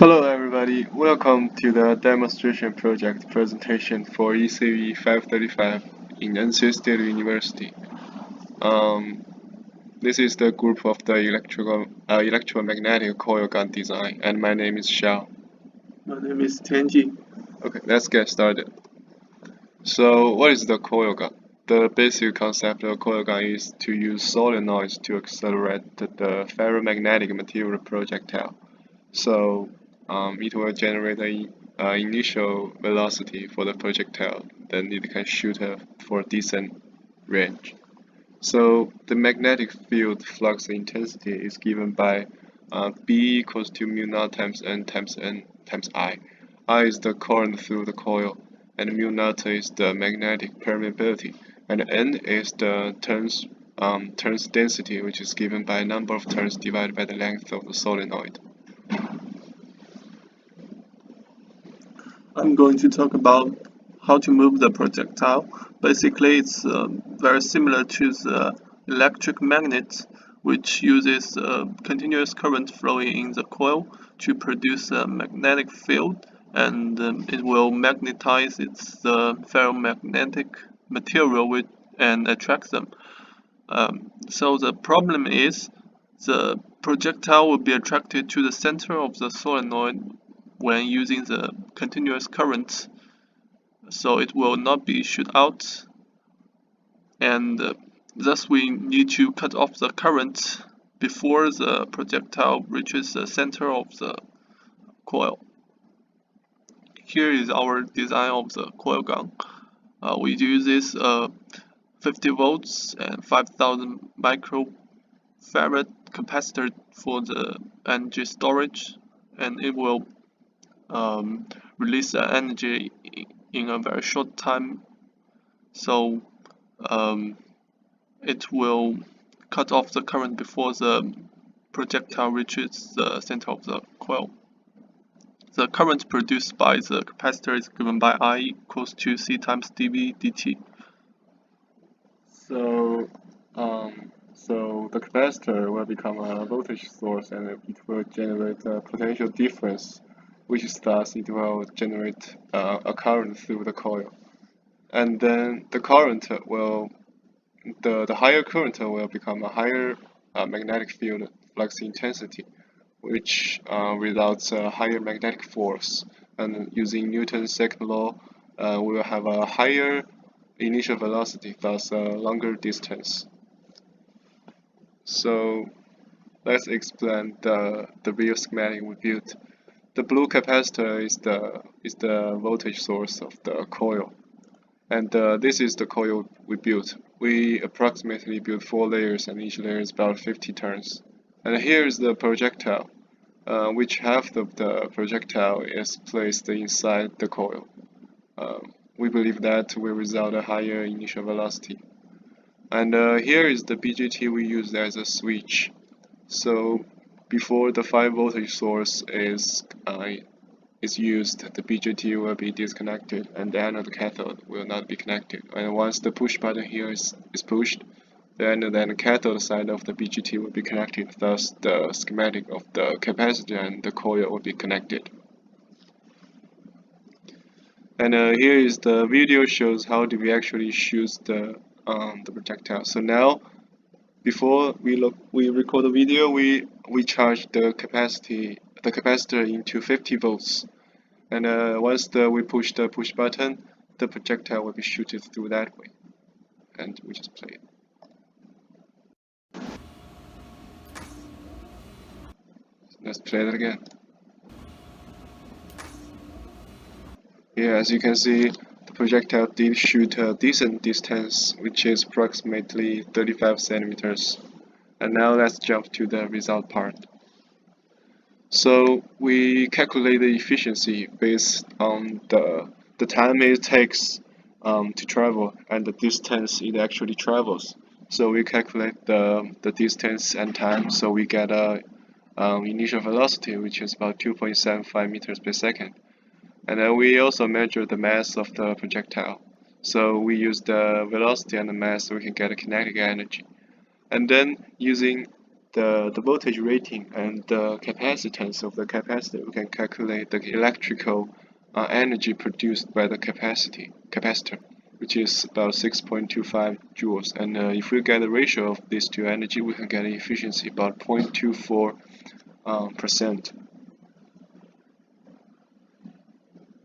Hello everybody, welcome to the demonstration project presentation for ECE 535 in NC State University. This is the group of the electromagnetic coil gun design, and my name is Xiao. My name is Tianji. Okay, let's get started. So, what is the coil gun? The basic concept of a coil gun is to use solenoids to accelerate the ferromagnetic material projectile. So, it will generate an initial velocity for the projectile, then it can shoot for a decent range. So the magnetic field flux intensity is given by B equals to mu naught times N times I. I is the current through the coil, and mu naught is the magnetic permeability, and N is the turns density, which is given by number of turns divided by the length of the solenoid. I'm going to talk about how to move the projectile. Basically, it's very similar to the electric magnet, which uses continuous current flowing in the coil to produce a magnetic field, and it will magnetize its ferromagnetic material and attract them. So the problem is the projectile will be attracted to the center of the solenoid when using the continuous current, so it will not be shoot out, and thus we need to cut off the current before the projectile reaches the center of the coil. Here is our design of the coil gun. We use this 50 volts and 5000 microfarad capacitor for the energy storage, and it will release the energy in a very short time, so it will cut off the current before the projectile reaches the center of the coil. The current produced by the capacitor is given by I equals to C times dV dt. So the capacitor will become a voltage source, and it will generate a potential difference, which is thus it will generate a current through the coil. And then the current will, the higher current will become a higher magnetic field flux intensity, which results a higher magnetic force. And using Newton's second law, we will have a higher initial velocity, thus a longer distance. So let's explain the real schematic we built. The blue capacitor is the voltage source of the coil, and this is the coil we built. We approximately built 4 layers, and each layer is about 50 turns. And here is the projectile, which half of the projectile is placed inside the coil. We believe that will result a higher initial velocity. And here is the BJT we used as a switch. So before the 5 voltage source is used, the BJT will be disconnected, and the anode cathode will not be connected. And once the push button here is pushed, then the cathode side of the BJT will be connected. Thus, the schematic of the capacitor and the coil will be connected. And here is the video shows how do we actually shoot the projectile. So now, before we record the video, we charge the capacitor into 50 volts, and once we push the push button, the projectile will be shooted through that way, and we just play it. Let's play it again. Yeah, as you can see, the projectile did shoot a decent distance, which is approximately 35 centimeters. And now let's jump to the result part. So we calculate the efficiency based on the time it takes to travel and the distance it actually travels. So we calculate the distance and time, so we get a initial velocity, which is about 2.75 meters per second. And then we also measure the mass of the projectile. So we use the velocity and the mass so we can get a kinetic energy. And then using the voltage rating and the capacitance of the capacitor, we can calculate the electrical energy produced by the capacitor, which is about 6.25 joules. And if we get the ratio of these two energy, we can get an efficiency about 0.24%.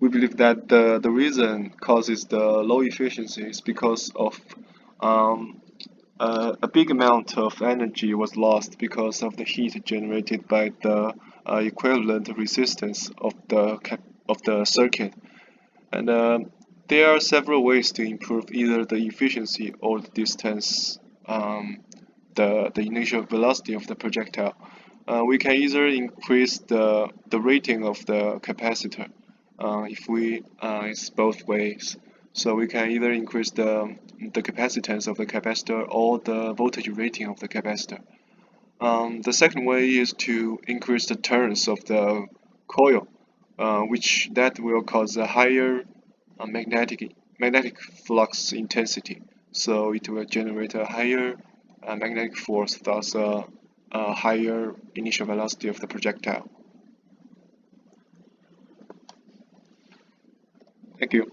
We believe that the reason causes the low efficiency is because of a big amount of energy was lost because of the heat generated by the equivalent resistance of the circuit. And there are several ways to improve either the efficiency or the distance, the initial velocity of the projectile. We can either increase the rating of the capacitor. It's both ways. So we can either increase the capacitance of the capacitor or the voltage rating of the capacitor. The second way is to increase the turns of the coil, which that will cause a higher magnetic flux intensity. So it will generate a higher magnetic force, thus a higher initial velocity of the projectile. Thank you.